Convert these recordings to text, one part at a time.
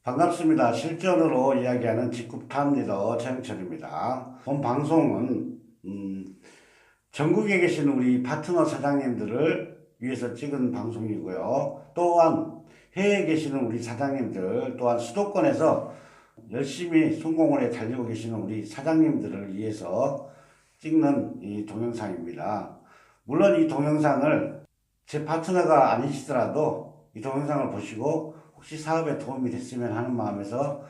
반갑습니다. 실전으로 이야기하는 직급탑 리더 최영철입니다. 본 방송은 전국에 계신 우리 파트너 사장님들을 위해서 찍은 방송이고요. 또한 해외에 계시는 우리 사장님들, 또한 수도권에서 열심히 성공을 해 달리고 계시는 우리 사장님들을 위해서 찍는 이 동영상입니다. 물론 이 동영상을 제 파트너가 아니시더라도 이 동영상을 보시고 혹시 사업에 도움이 됐으면 하는 마음에서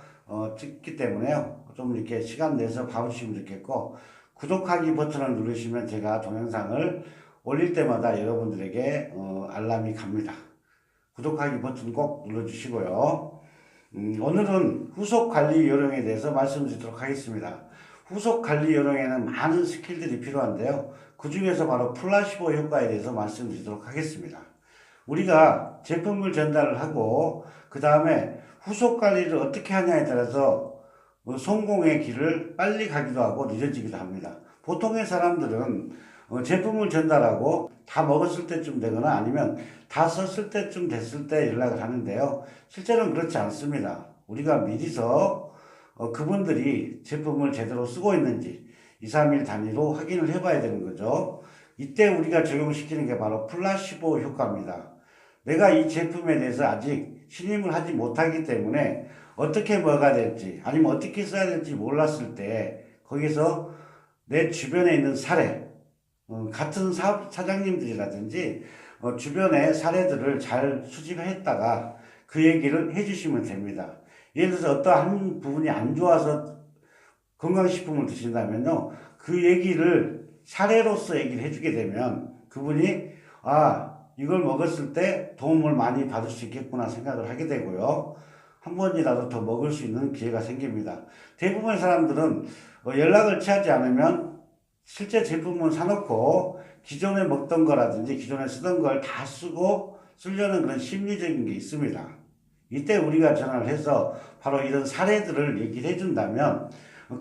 찍기 때문에요. 좀 이렇게 시간 내서 봐주시면 좋겠고, 구독하기 버튼을 누르시면 제가 동영상을 올릴 때마다 여러분들에게 알람이 갑니다. 구독하기 버튼 꼭 눌러주시고요. 오늘은 후속 관리 요령에 대해서 말씀드리도록 하겠습니다. 후속 관리 요령에는 많은 스킬들이 필요한데요. 그 중에서 바로 플라시보 효과에 대해서 말씀드리도록 하겠습니다. 우리가 제품을 전달을 하고 그 다음에 후속 관리를 어떻게 하냐에 따라서 성공의 길을 빨리 가기도 하고 늦어지기도 합니다. 보통의 사람들은 제품을 전달하고 다 먹었을 때쯤 되거나 아니면 다 썼을 때쯤 됐을 때 연락을 하는데요. 실제로는 그렇지 않습니다. 우리가 미리서 그분들이 제품을 제대로 쓰고 있는지 2, 3일 단위로 확인을 해봐야 되는 거죠. 이때 우리가 적용시키는 게 바로 플라시보 효과입니다. 내가 이 제품에 대해서 아직 신임을 하지 못하기 때문에 어떻게 먹어야 될지 아니면 어떻게 써야 될지 몰랐을 때 거기서 내 주변에 있는 사례, 같은 사장님들이라든지 주변의 사례들을 잘 수집했다가 그 얘기를 해주시면 됩니다. 예를 들어서 어떠한 부분이 안 좋아서 건강식품을 드신다면요, 그 얘기를 사례로서 얘기를 해주게 되면 그분이 이걸 먹었을 때 도움을 많이 받을 수 있겠구나 생각을 하게 되고요. 한 번이라도 더 먹을 수 있는 기회가 생깁니다. 대부분의 사람들은 연락을 취하지 않으면 실제 제품을 사놓고 기존에 먹던 거라든지 기존에 쓰던 걸 다 쓰려는 그런 심리적인 게 있습니다. 이때 우리가 전화를 해서 바로 이런 사례들을 얘기를 해준다면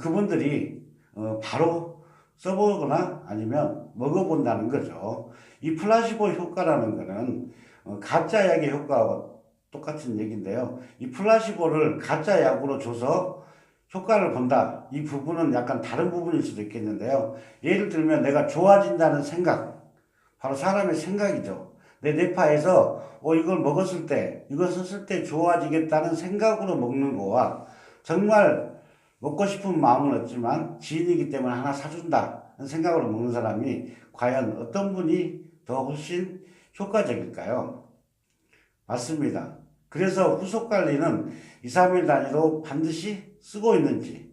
그분들이 바로 써보거나 아니면 먹어본다는 거죠. 이 플라시보 효과라는 거는 가짜 약의 효과와 똑같은 얘기인데요. 이 플라시보를 가짜 약으로 줘서 효과를 본다. 이 부분은 약간 다른 부분일 수도 있겠는데요. 예를 들면 내가 좋아진다는 생각, 바로 사람의 생각이죠. 내 뇌파에서 이걸 먹었을 때, 이걸 썼을 때 좋아지겠다는 생각으로 먹는 거와 정말 먹고 싶은 마음은 없지만 지인이기 때문에 하나 사준다 생각으로 먹는 사람이 과연 어떤 분이 더 훨씬 효과적일까요? 맞습니다. 그래서 후속 관리는 2, 3일 단위로 반드시 쓰고 있는지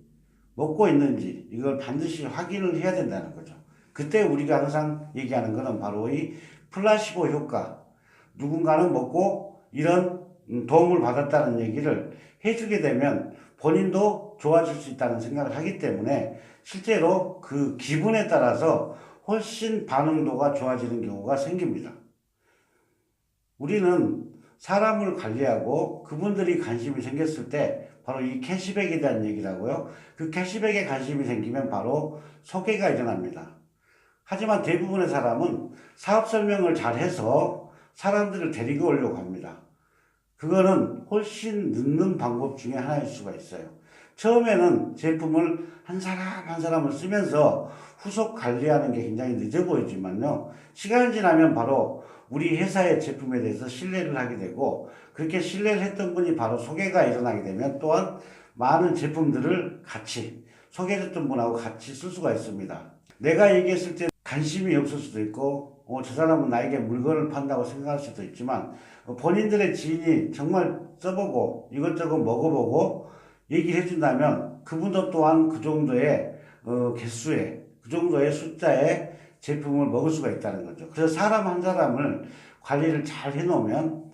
먹고 있는지 이걸 반드시 확인을 해야 된다는 거죠. 그때 우리가 항상 얘기하는 것은 바로 이 플라시보 효과, 누군가는 먹고 이런 도움을 받았다는 얘기를 해주게 되면 본인도 좋아질 수 있다는 생각을 하기 때문에 실제로 그 기분에 따라서 훨씬 반응도가 좋아지는 경우가 생깁니다. 우리는 사람을 관리하고 그분들이 관심이 생겼을 때 바로 이 캐시백에 대한 얘기라고요. 그 캐시백에 관심이 생기면 바로 소개가 일어납니다. 하지만 대부분의 사람은 사업 설명을 잘 해서 사람들을 데리고 오려고 합니다. 그거는 훨씬 늦는 방법 중에 하나일 수가 있어요. 처음에는 제품을 한 사람 한 사람을 쓰면서 후속 관리하는 게 굉장히 늦어 보이지만요, 시간이 지나면 바로 우리 회사의 제품에 대해서 신뢰를 하게 되고, 그렇게 신뢰를 했던 분이 바로 소개가 일어나게 되면 또한 많은 제품들을 같이 소개해줬던 분하고 같이 쓸 수가 있습니다. 내가 얘기했을 때 관심이 없을 수도 있고 저 사람은 나에게 물건을 판다고 생각할 수도 있지만 본인들의 지인이 정말 써보고 이것저것 먹어보고 얘기를 해준다면 그분도 또한 그 정도의 개수의 그 정도의 숫자의 제품을 먹을 수가 있다는 거죠. 그래서 사람 한 사람을 관리를 잘 해놓으면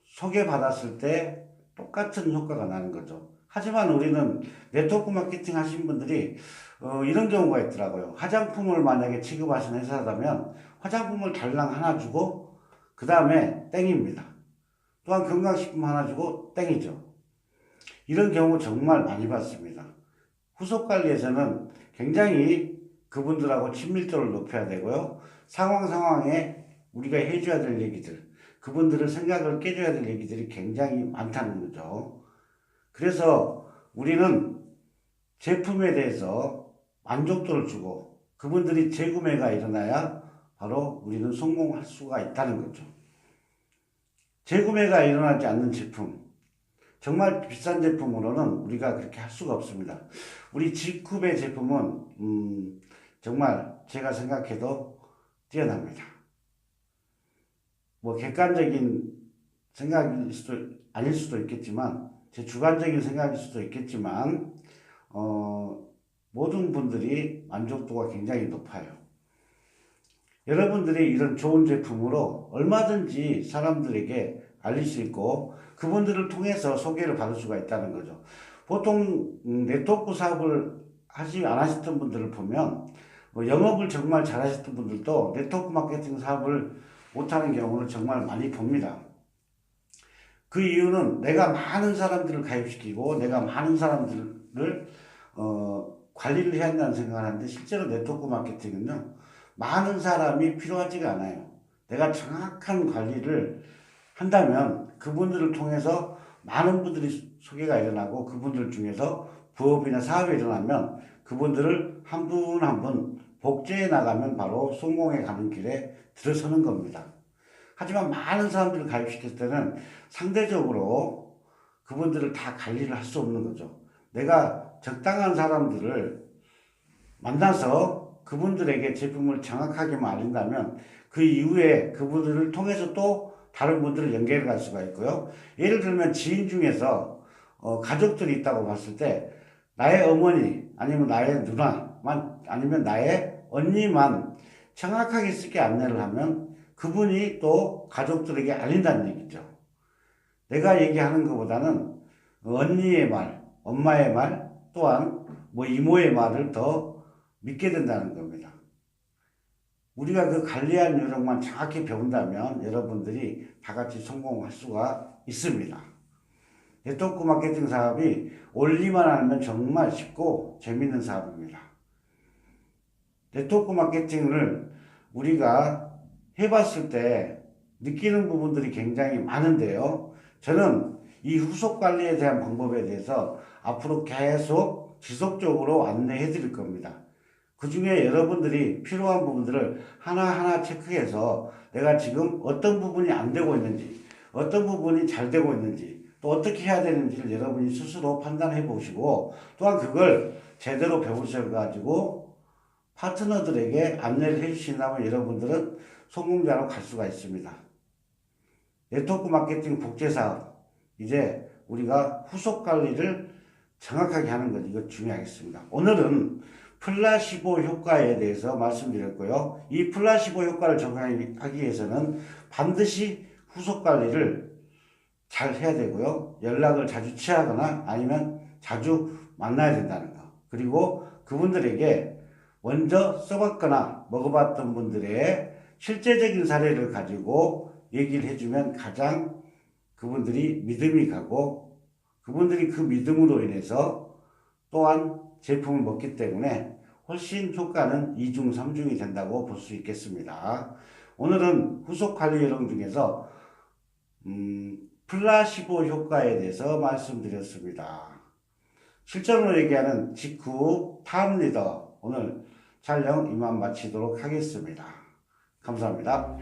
소개받았을 때 똑같은 효과가 나는 거죠. 하지만 우리는 네트워크 마케팅 하신 분들이 이런 경우가 있더라고요. 화장품을 만약에 취급하시는 회사라면 화장품을 달랑 하나 주고 그 다음에 땡입니다. 또한 건강식품 하나 주고 땡이죠. 이런 경우 정말 많이 봤습니다. 후속 관리에서는 굉장히 그분들하고 친밀도를 높여야 되고요. 상황에 우리가 해줘야 될 얘기들, 그분들의 생각을 깨줘야 될 얘기들이 굉장히 많다는 거죠. 그래서 우리는 제품에 대해서 만족도를 주고 그분들이 재구매가 일어나야 바로 우리는 성공할 수가 있다는 거죠. 재구매가 일어나지 않는 제품, 정말 비싼 제품으로는 우리가 그렇게 할 수가 없습니다. 우리 G컵의 제품은 정말 제가 생각해도 뛰어납니다. 뭐 객관적인 생각일 수도 아닐 수도 있겠지만 제 주관적인 생각일 수도 있겠지만 모든 분들이 만족도가 굉장히 높아요. 여러분들이 이런 좋은 제품으로 얼마든지 사람들에게 알릴 수 있고 그분들을 통해서 소개를 받을 수가 있다는 거죠. 보통 네트워크 사업을 안 하셨던 분들을 보면 영업을 정말 잘 하셨던 분들도 네트워크 마케팅 사업을 못하는 경우를 정말 많이 봅니다. 그 이유는 내가 많은 사람들을 가입시키고 내가 많은 사람들을 관리를 해야 한다는 생각을 하는데 실제로 네트워크 마케팅은요, 많은 사람이 필요하지가 않아요. 내가 정확한 관리를 한다면 그분들을 통해서 많은 분들이 소개가 일어나고 그분들 중에서 부업이나 사업이 일어나면 그분들을 한 분 한 분 복제해 나가면 바로 성공해 가는 길에 들어서는 겁니다. 하지만 많은 사람들을 가입시킬 때는 상대적으로 그분들을 다 관리를 할 수 없는 거죠. 내가 적당한 사람들을 만나서 그분들에게 제품을 정확하게만 알린다면 그 이후에 그분들을 통해서 또 다른 분들을 연결해 갈 수가 있고요. 예를 들면 지인 중에서 가족들이 있다고 봤을 때 나의 어머니 아니면 나의 누나만 아니면 나의 언니만 정확하게 쓰게 안내를 하면 그분이 또 가족들에게 알린다는 얘기죠. 내가 얘기하는 것보다는 언니의 말, 엄마의 말, 또한 이모의 말을 더 믿게 된다는 겁니다. 우리가 그 관리한 요령만 정확히 배운다면 여러분들이 다 같이 성공할 수가 있습니다. 네트워크 마케팅 사업이 올리만 하면 정말 쉽고 재밌는 사업입니다. 네트워크 마케팅을 우리가 해봤을 때 느끼는 부분들이 굉장히 많은데요. 저는 이 후속 관리에 대한 방법에 대해서 앞으로 계속 지속적으로 안내해 드릴 겁니다. 그 중에 여러분들이 필요한 부분들을 하나하나 체크해서 내가 지금 어떤 부분이 안 되고 있는지, 어떤 부분이 잘 되고 있는지, 또 어떻게 해야 되는지를 여러분이 스스로 판단해 보시고 또한 그걸 제대로 배우셔가지고 파트너들에게 안내를 해 주신다면 여러분들은 성공자로 갈 수가 있습니다. 네트워크 마케팅 복제사업, 이제 우리가 후속 관리를 정확하게 하는 것, 이거 중요하겠습니다. 오늘은 플라시보 효과에 대해서 말씀드렸고요. 이 플라시보 효과를 적용하기 위해서는 반드시 후속 관리를 잘 해야 되고요. 연락을 자주 취하거나 아니면 자주 만나야 된다는 거. 그리고 그분들에게 먼저 써봤거나 먹어봤던 분들의 실제적인 사례를 가지고 얘기를 해주면 가장 그분들이 믿음이 가고 그분들이 그 믿음으로 인해서 또한 제품을 먹기 때문에 훨씬 효과는 2중, 3중이 된다고 볼 수 있겠습니다. 오늘은 후속 관리 요령 중에서 플라시보 효과에 대해서 말씀드렸습니다. 실전으로 얘기하는 직후 탑리더, 오늘 촬영 이만 마치도록 하겠습니다. 감사합니다.